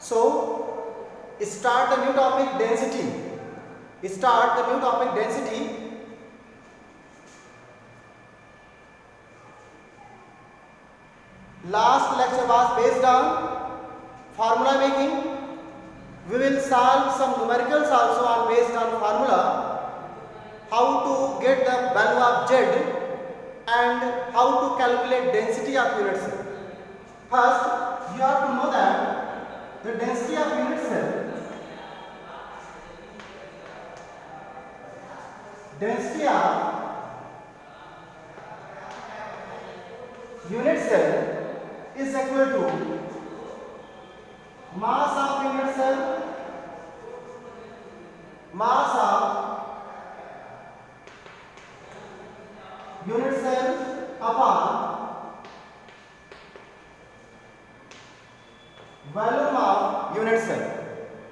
So start the new topic, density. Start the new topic, density. Last lecture was based on formula making. We will solve some numericals also on based on formula, how to get the value of z and how to calculate density of unit cell. First, you have to know that the density of unit cell, density of unit cell is equal to mass of unit cell, mass of unit cell upon volume of unit cell.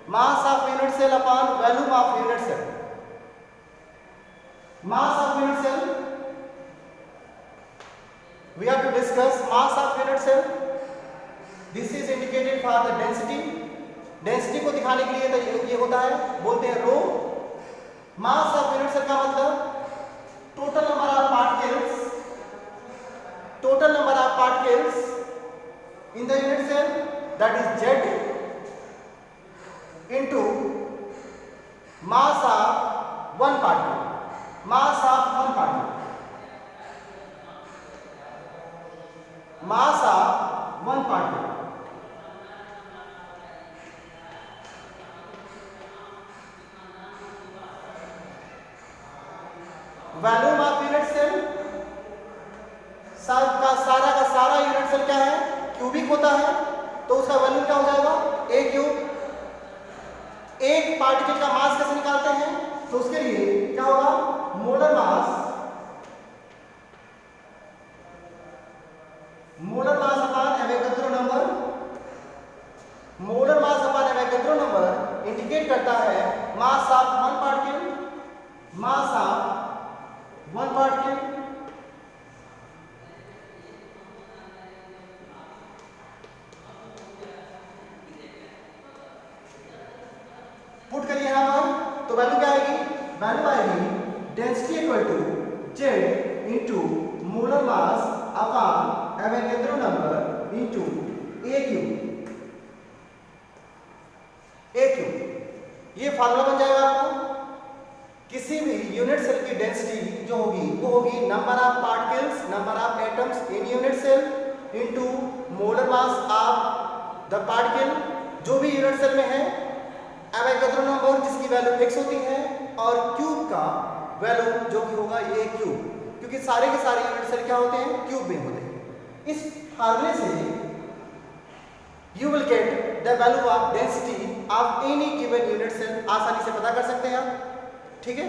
Mass of unit cell upon volume of unit cell. Mass of unit cell, we have to discuss mass of unit cell. This is indicated for the density. Density को दिखाने के लिए तो ये होता है, बोलते हैं rho. Mass of unit cell का मतलब total number of particles, total number of particles in the unit cell, that is z into mass of one particle, mass of one particle, mass of one particle. Volume of unit cell, सारा का सारा unit cell क्या है, cubic होता है, तो उसका volume क्या हो जाएगा, ए क्यूब. एक पार्टिकल का मास कैसे निकालते हैं, तो उसके लिए क्या होगा, molar mass, molar mass upon Avogadro number. Molar mass upon Avogadro number indicate करता है mass of one particle, mass of one particle. Put करिए यहां पर, तो वैल्यू क्या आएगी, वैल्यू आएगी density equal to z into molar mass upon Avogadro number into a cube. ये फार्मूला बन जाएगा आपको. किसी भी यूनिट सेल की डेंसिटी जो होगी वो होगी number of particles, number of atoms in unit cell into molar mass of the particle जो भी यूनिट सेल में है, एवोगाड्रो नंबर जिसकी वैल्यू फिक्स होती है, और क्यूब का वैल्यू जो कि होगा ये क्यूब, क्योंकि सारे के सारे यूनिट सेल क्या होते हैं, क्यूब में होते हैं. इस फार्मूले से you will get the value of density of any given unit cell. आसानी से पता कर सकते हैं आप, ठीक है.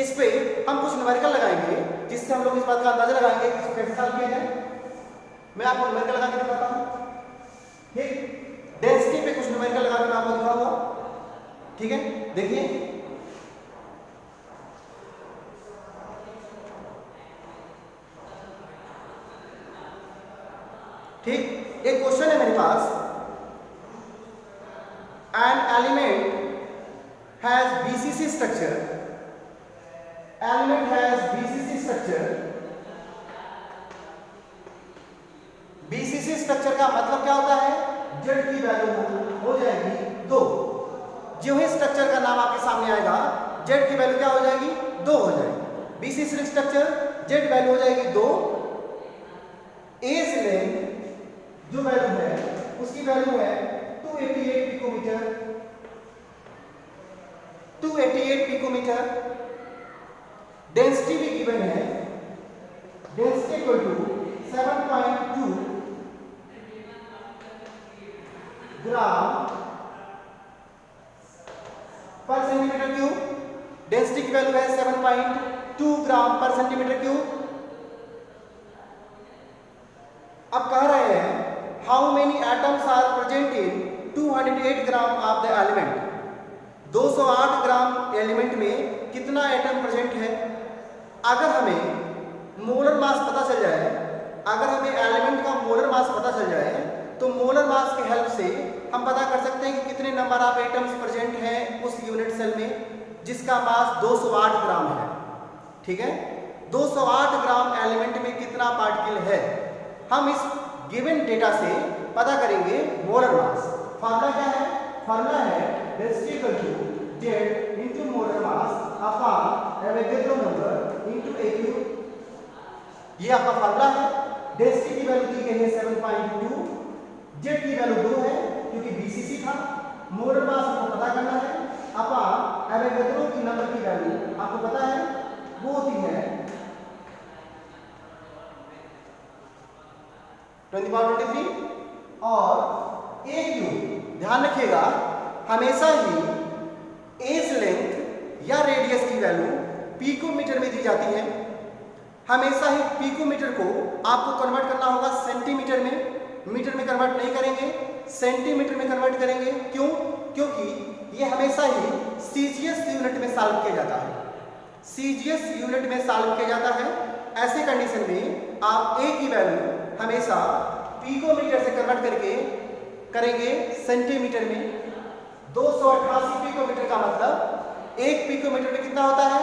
इस पे हम कुछ न्यूमेरिकल लगाएंगे जिससे हम लोग इस बात का अंदाजा लगाएंगे कि इसको कैसे सॉल्व किया जाए. मैं आपको न्यूमेरिकल लगा के दिखाता हूं, ठीक. डेंसिटी पे कुछ न्यूमेरिकल लगा के मैं आपको दिखाऊंगा, ठीक है. देखिए, ठीक. एक क्वेश्चन है मेरे पास, an element has BCC structure, element has BCC structure. BCC structure का मतलब क्या होता है, Z की वैल्यू हो जाएगी 2. जो ही स्ट्रक्चर का नाम आपके सामने आएगा, Z की वैल्यू क्या हो जाएगी, 2 हो जाएगी. BCC स्ट्रक्चर, Z वैल्यू हो जाएगी 2. A से लेंथ जो वैल्यू है उसकी वैल्यू है 288 पिकोमीटर, 288 पिकोमीटर. डेंसिटी भी गिवन है, डेंसिटी इक्वल टू 7.2 ग्राम पर सेंटीमीटर क्यूब. डेंसिटी की वैल्यू है 7.2 ग्राम पर सेंटीमीटर क्यूब. अब कह रहे हैं how many atoms are present in 208 gram of the element. 208 gram element में कितना एटम प्रेजेंट है. अगर हमें मोलर मास पता चल जाए, अगर हमें एलिमेंट का मोलर मास पता चल जाए, तो मोलर मास की हेल्प से हम पता कर सकते हैं कि कितने नंबर ऑफ एटम्स प्रेजेंट हैं उस यूनिट सेल में जिसका मास 208 ग्राम है। ठीक है, 208 ग्राम एलिमेंट में कितना पार्टिकल है, हम इस गिवन डेटा से पता करेंगे मोलर मास। फार्मूला क्या है? फार्मूला है density equal to Z into molar mass upon Avogadro number into AQ। ये आपका फार्मूला है। डेंसिटी की वैल्यू दी गई है 7.2, Z की वैल्यू 2 है क्योंकि BCC था, मोलर मास आपको पता करना है, अपॉन एवोगैड्रो की नंबर की वैल्यू आपको पता है वो होती है 10⁻23 और AQ। ध्यान रखिएगा हमेशा ही एज लेंथ या रेडियस की वैल्यू पिकोमीटर में दी जाती है। हमेशा ही पिकोमीटर को आपको कन्वर्ट करना होगा सेंटीमीटर में, मीटर में कन्वर्ट नहीं करेंगे, सेंटीमीटर में कन्वर्ट करेंगे। क्यों? क्योंकि ये हमेशा ही सीजीएस यूनिट में सॉल्व किया जाता है, सीजीएस यूनिट में सॉल्व किया जाता है। ऐसे कंडीशन में आप ए की वैल्यू हमेशा पिकोमीटर से कन्वर्ट करके करेंगे सेंटीमीटर में। 288 पिकोमीटर का मतलब एक पिकोमीटर में कितना होता है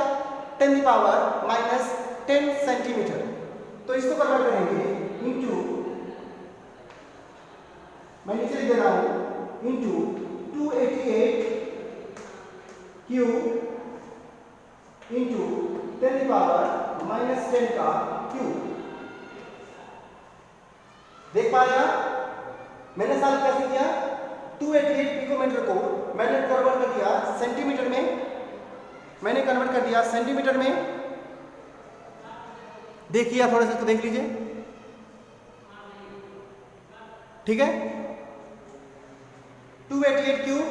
10⁻⁻10 सेंटीमीटर। तो इसको कन्वर्ट करेंगे इनटू, मैं नीचे लिख दे रहा हूं, इनटू 288 क्यूब इनटू 10⁻⁻10 का क्यूब। देख पा रहे हैं मैंने सॉल्व कैसे किया? 288 पिकोमीटर को मैंने कन्वर्ट कर दिया सेंटीमीटर में, मैंने कन्वर्ट कर दिया सेंटीमीटर में। देखिए थोड़ा सा तो देख लीजिए, ठीक है। 288 क्यूब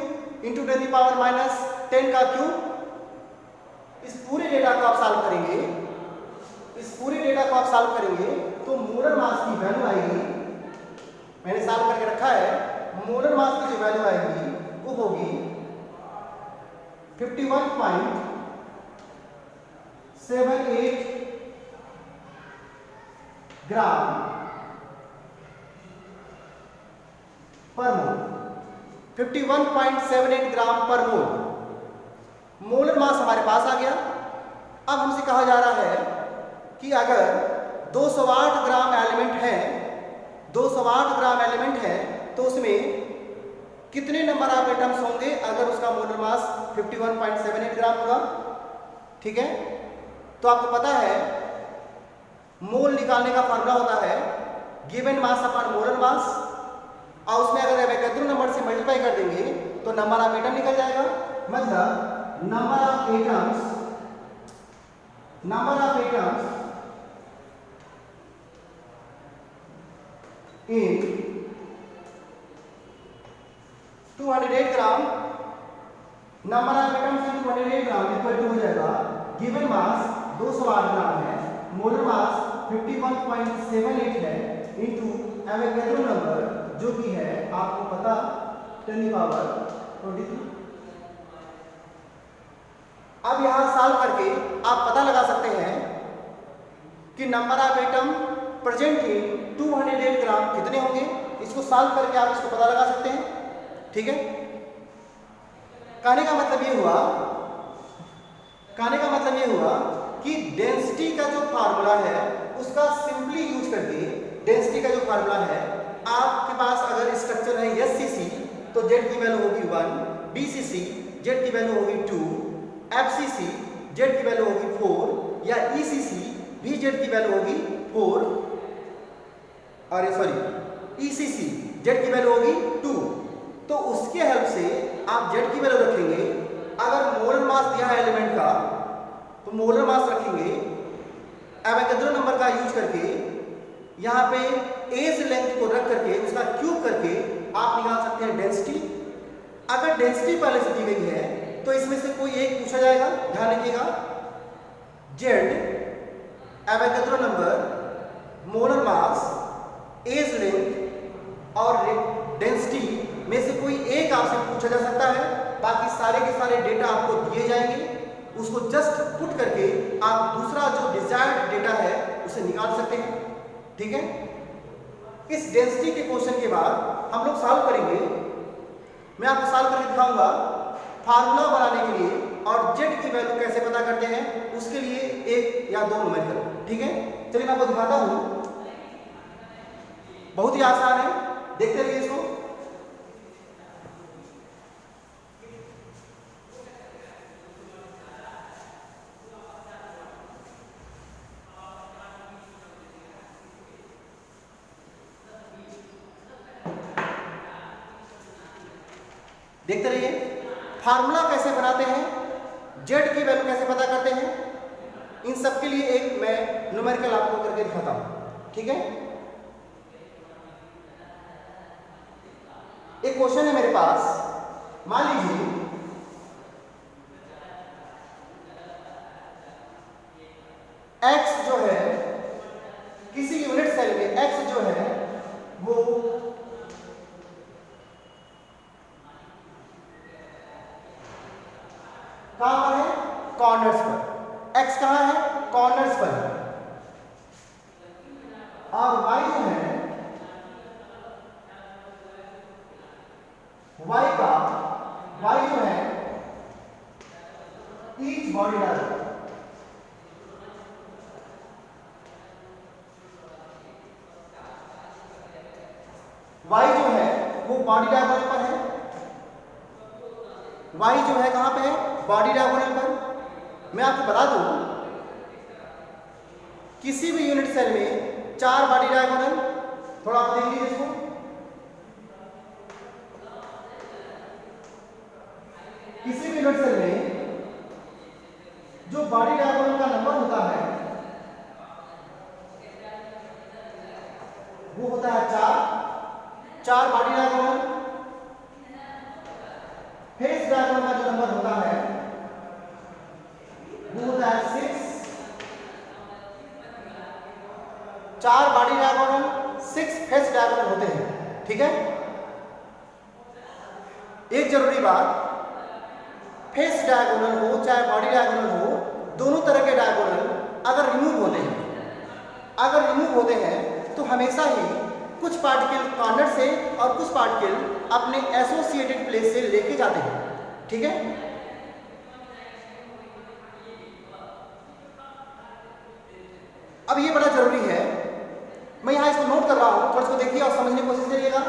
इंटू 10⁻⁻10 का क्यूब। इस पूरे डेटा को आप सॉल्व करेंगे, इस पूरे डेटा को आप सॉल्व करेंगे तो मोलर मास की वैल्यू आएगी, मैंने सॉल्व करके रखा है, मोलर मास की जो वैल्यू आएगी वो होगी 51.78 ग्राम पर मोल। 51.78 ग्राम पर मोल मोलर मास हमारे पास आ गया। अब हमसे कहा जा रहा है कि अगर 208 ग्राम एलिमेंट है, 208 ग्राम एलिमेंट है तो उसमें कितने नंबर ऑफ एटम्स होंगे अगर उसका मोलर मास 51.78 ग्राम होगा। ठीक है, तो आपको पता है मोल निकालने का फार्मूला होता है given mass upon molar mass, और उसमें अगर एवोगैड्रो नंबर से मल्टीप्लाई कर देंगे तो नंबर ऑफ एटम निकल जाएगा। मतलब number of atoms in 208 gram, number of atoms in 208 gram equal to हो जाएगा गिवन मास 208 ग्राम है, मोलर मास 51.78 है इनटू एवोगैड्रो नंबर जो कि है आपको पता 10⁻23। अब यहां सॉल्व करके आप पता लगा सकते हैं कि number of atom present in 208 ग्राम कितने होंगे। इसको सॉल्व करके आप इसको पता लगा सकते हैं। ठीक है, कहने का मतलब ये हुआ कि डेंसिटी का जो फार्मूला है उसका सिंपली यूज करके, डेंसिटी का जो फार्मूला है, आपके पास अगर स्ट्रक्चर है SCC तो Z की वैल्यू होगी 1, BCC Z की वैल्यू होगी 2, FCC Z की वैल्यू होगी 4 या ECC भी Z की वैल्यू होगी 4 और ECC Z की वैल्यू होगी 2। तो उसके हेल्प से आप Z की वैल्यू रखेंगे। अगर मोलर मास दिया है एलिमेंट का तो मोलर मास रखेंगे, एवोगैड्रो नंबर का यूज करके यहाँ पे एज लेंथ को रख करके उसका क्यूब करके आप निकाल सकते हैं डेंसिटी। अगर डेंसिटी पहले से दी गई है तो इसमें से कोई एक पूछा जाएगा, ध्यान रखिएगा। Z Avogadro number, molar mass, edge length और डेंसिटी में से कोई एक आपसे पूछा जा सकता है। बाकी सारे के सारे डेटा आपको दिए जाएंगे, उसको जस्ट पुट करके आप दूसरा जो डिजायर्ड डेटा है उसे निकाल सकते हैं। ठीक है, इस डेंसिटी के क्वेश्चन के बाद हम लोग सॉल्व करेंगे मैं आपको सॉल्व करके दिखाऊंगा। फार्मूला बनाने के लिए और जेड की वैल्यू कैसे पता करते हैं उसके लिए एक या दो न्यूमेरिकल, ठीक है। चलिए मैं आपको दिखाता हूं, बहुत ही आसान है, देखते रहिए इसको। देखते रहिए, फार्मूला कैसे बनाते हैं, जेड की वैल्यू कैसे पता करते हैं, इन सब के लिए एक मैं न्यूमेरिकल आपको करके दिखाता हूं, ठीक है। एक क्वेश्चन है मेरे पास, मान लीजिए x जो है किसी यूनिट सेल में x जो है वो कहां पर है, कॉर्नर्स पर। x कहां है, कॉर्नर्स पर है। और y जो है, y जो है ईच बॉडी डायगोनल, y जो है वो बॉडी डायगोनल पर है। y जो है कहां पे है, बॉडी डायगोनल पर। मैं आपको बता दूं, किसी भी यूनिट सेल में 4 बॉडी डायगोनल, थोड़ा आप देख लीजिए इसको, किसी भी यूनिट सेल में जो बॉडी डायगोनल का नंबर होता है वो होता है 4 बॉडी डायगोनल। फेस डायगोनल का जो नंबर होता है वो होता है 6। 4 बॉडी डायगोनल, 6 फेस डायगोनल होते हैं, ठीक है। एक जरूरी बात, फेस डायगोनल हो चाहे बॉडी डायगोनल हो, दोनों तरह के डायगोनल अगर रिमूव होते हैं तो हमेशा ही कुछ पार्टिकल कॉर्नर से और कुछ पार्टिकल अपने एसोसिएटेड प्लेस से लेके जाते हैं, ठीक है। अब ये बड़ा जरूरी है, मैं यहां इसको नोट कर रहा हूं, थोड़ा इसको देखिए और समझने की कोशिश करिएगा।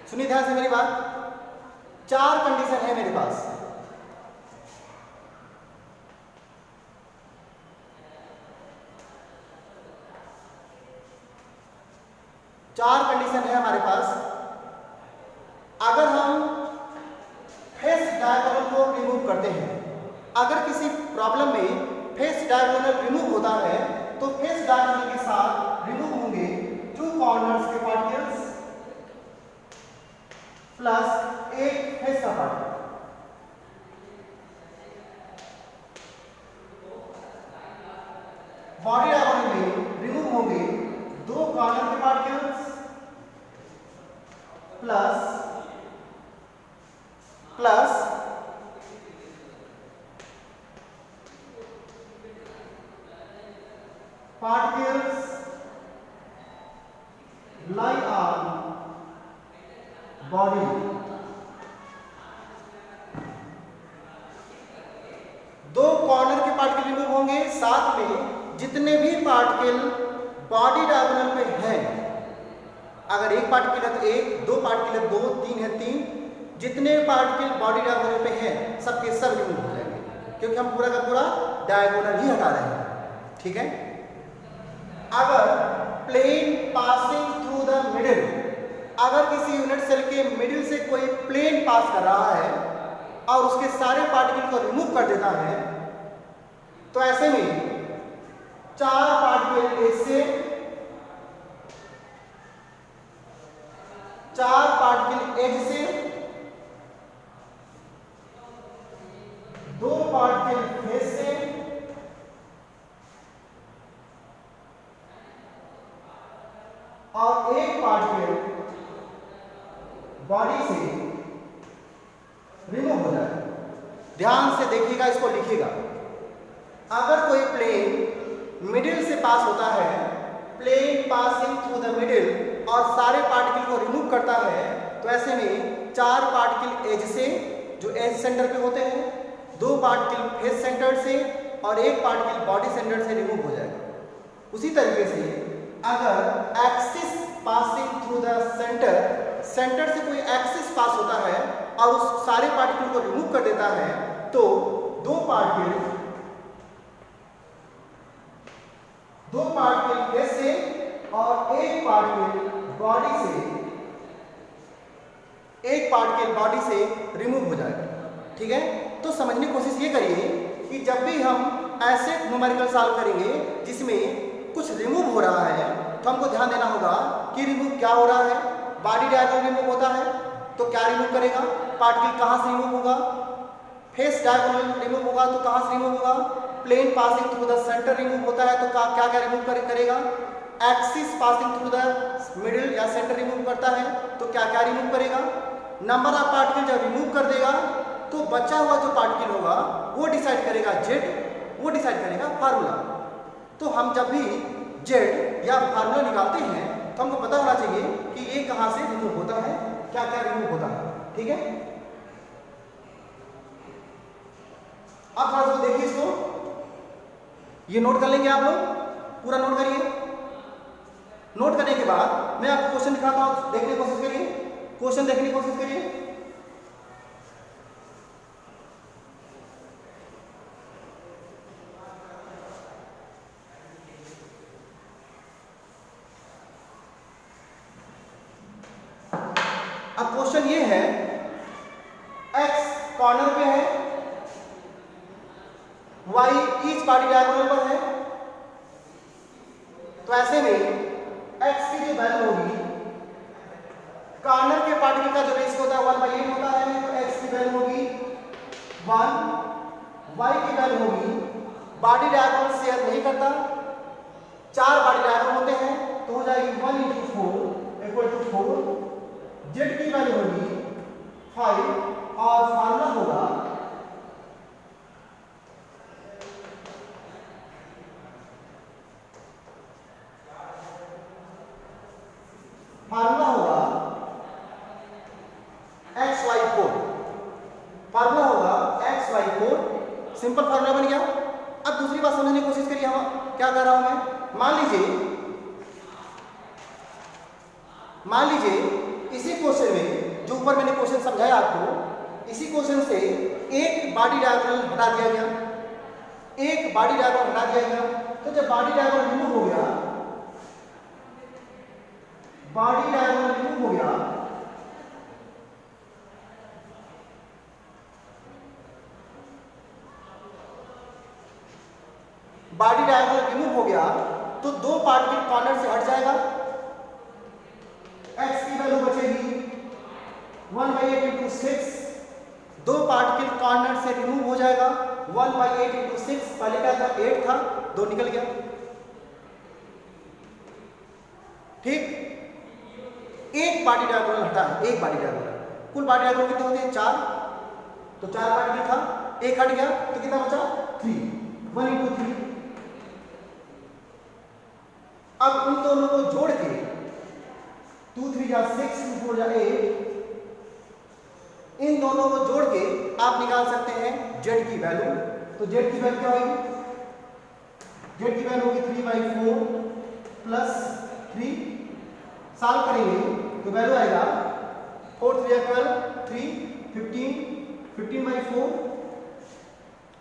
सुनिए ध्यान से मेरी बात, 4 कंडीशन है मेरे पास। चार कंडीशन है हमारे पास। अगर हम फेस डायगोनल को रिमूव करते हैं, अगर किसी प्रॉब्लम में फेस डायगोनल रिमूव होता है तो फेस डायगोनल के साथ रिमूव होंगे 2 कॉर्नर्स के पार्टिकल्स प्लस एक फेस का पार्टिकल। बॉडी डायगोनल में रिमूव होंगे 2 कॉर्नर के particles plus particles lie on body। दो कॉर्नर के पार्टिकल रिमूव होंगे, साथ में जितने भी पार्टिकल बॉडी डायगोनल पे हैं, अगर एक पार्टिकल है तो एक, दो पार्टिकल है 2, 3 है 3, जितने पार्टिकल बॉडी डायगोनल पे हैं सबके सब रिमूव हो जाएंगे। क्योंकि हम पूरा का पूरा डायगोनल ही हटा रहे हैं। ठीक है, अगर plane passing through the middle, अगर किसी यूनिट सेल के मिडिल से कोई प्लेन पास कर रहा है और उसके सारे पार्टिकल को रिमूव कर देता है, तो ऐसे में 4 पार्टिकल एज से, 4 पार्टिकल एज से, 2 पार्टिकल फेस से और 1 पार्टिकल बॉडी से रिमूव हो जाए। ध्यान से देखिएगा, इसको लिखिएगा। अगर कोई प्लेन मिडिल से पास होता है, plane passing through the middle, और सारे पार्टिकल को रिमूव करता है, तो ऐसे में 4 पार्टिकल एज से, जो एज सेंटर पे होते हैं, 2 पार्टिकल फेस सेंटर से और 1 पार्टिकल बॉडी सेंटर से रिमूव हो जाएगा। उसी तरीके से अगर axis passing through the centre, centre से कोई एक्सिस पास होता है और उस सारे पार्टिकल को रिमूव कर देता है, तो 2 पार्टिकल फेस से और 1 पार्टिकल बॉडी से, 1 पार्टिकल बॉडी से रिमूव हो जाएगा। ठीक है, तो समझने की कोशिश ये करिए कि जब भी हम ऐसे न्यूमेरिकल सॉल्व करेंगे जिसमें कुछ रिमूव हो रहा है, तो हमको ध्यान देना होगा कि रिमूव क्या हो रहा है। बॉडी डायगोनल रिमूव होता है तो क्या रिमूव करेगा, पार्टिकल कहाँ से रिमूव होगा, फेस डायगोनल रिमूव होगा तो कहाँ से रिमूव होगा, plane passing through the centre remove होता है तो क्या क्या रिमूव करेगा, axis passing through the middle या सेंटर रिमूव करता है तो क्या क्या रिमूव करेगा। नंबर ऑफ पार्टिकल जब रिमूव कर देगा तो बचा हुआ जो पार्टिकल होगा वो डिसाइड करेगा जेड, वो डिसाइड करेगा फार्मूला। तो हम जब भी जेड या फार्मूला निकालते हैं तो हमको पता होना चाहिए कि ये कहाँ से रिमूव होता है, क्या क्या रिमूव होता है। ठीक है, अब थोड़ा सा देखिए इसको, ये नोट कर लेंगे आप लोग, पूरा नोट करिए। नोट करने के बाद मैं आपको क्वेश्चन दिखाता हूं, देखने की कोशिश करिए, क्वेश्चन देखने की कोशिश करिए। अब क्वेश्चन ये है, x कॉर्नर पे है, y ईच पार्टी डायगोनल पर है, तो ऐसे में x की जो वैल्यू होगी, कॉर्नर के पार्टिकल का जो रेशियो होता है 1/8 होता है, तो x की वैल्यू होगी 1, y की वैल्यू होगी, बॉडी डायगोनल शेयर नहीं करता, 4 बॉडी डायगोनल होते हैं तो हो जाएगी 1 × 4 = 4, z की वैल्यू होगी 5 और फार्मूला होगा xy4, फार्मूला होगा xy4, सिंपल फार्मूला बन गया। अब दूसरी बात समझने की कोशिश करिए, हम क्या कर रहा हूं मैं, मान लीजिए इसी क्वेश्चन में जो ऊपर मैंने क्वेश्चन समझाया आपको, इसी क्वेश्चन से एक बॉडी डायगोनल हटा दिया गया, एक बॉडी डायगोनल हटा दिया गया, तो जब बॉडी डायगोनल रिमूव हो गया, बॉडी डायगोनल रिमूव हो गया, बॉडी डायगोनल रिमूव हो गया तो 2 पार्टिकल कॉर्नर से हट जाएगा, x की वैल्यू बचेगी 1/8 × 6, 2 पार्टिकल कॉर्नर से रिमूव हो जाएगा, 1/8 × 6, पहले क्या था 8 था, 2 निकल गया। ठीक, एक बॉडी डायगोनल हटा है, एक बॉडी डायगोनल, कुल बॉडी डायगोनल कितने होते हैं 4, तो 4 पार्टिकल था, एक हट गया तो कितना बचा 3, 1 × 3। अब इन दोनों को जोड़ के 2 3 जा 6, 2 4 जा 8, इन दोनों को जोड़ के आप निकाल सकते हैं z की वैल्यू। तो z की वैल्यू क्या होगी, z की वैल्यू होगी 3/4 + 3, सॉल्व करेंगे तो वैल्यू आएगा 4 3 12, 3 15, 15/4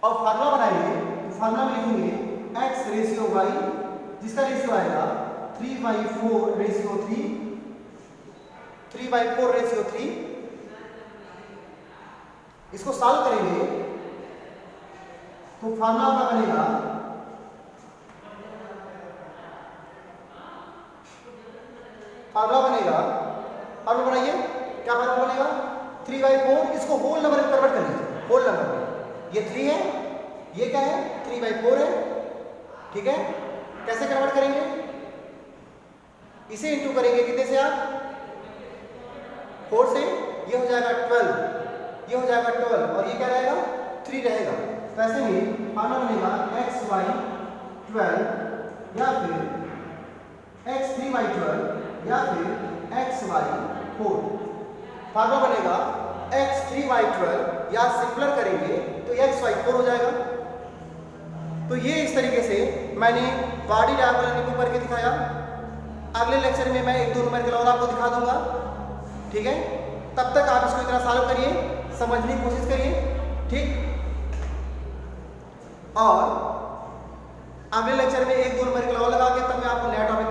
और फार्मूला बनाएंगे तो फार्मूला में लिखेंगे x रेशियो y, जिसका रेशियो आएगा 3/4 रेशियो 3। इसको सॉल्व करेंगे तो फार्मूला क्या बनेगा, फार्मूला बनाइए, क्या फार्मूला बनेगा 3/4। इसको होल नंबर में कन्वर्ट कर लीजिए, होल नंबर में। ये 3 है, ये क्या है 3/4 है, ठीक है। कैसे कन्वर्ट करेंगे, इसे इंटू करेंगे कितने से आप 4 से, ये हो जाएगा 12, ये हो जाएगा 12 और ये क्या रहेगा 3 रहेगा। तो ऐसे में फार्मूला बनेगा xy 12 या फिर x 3/12 या फिर xy 4। फार्मूला बनेगा x 3/12 या सिंपलर करेंगे तो xy 4 हो जाएगा। तो ये इस तरीके से मैंने बॉडी डायग्राम निम्न करके दिखाया। अगले लेक्चर में मैं 1-2 नंबर के और आपको दिखा दूंगा, ठीक है। तब तक आप इसको इतना सॉल्व करिए, समझने की कोशिश करिए, ठीक। और अगले लेक्चर में 1-2 नंबर के और लगा के तब मैं आपको नया टॉपिक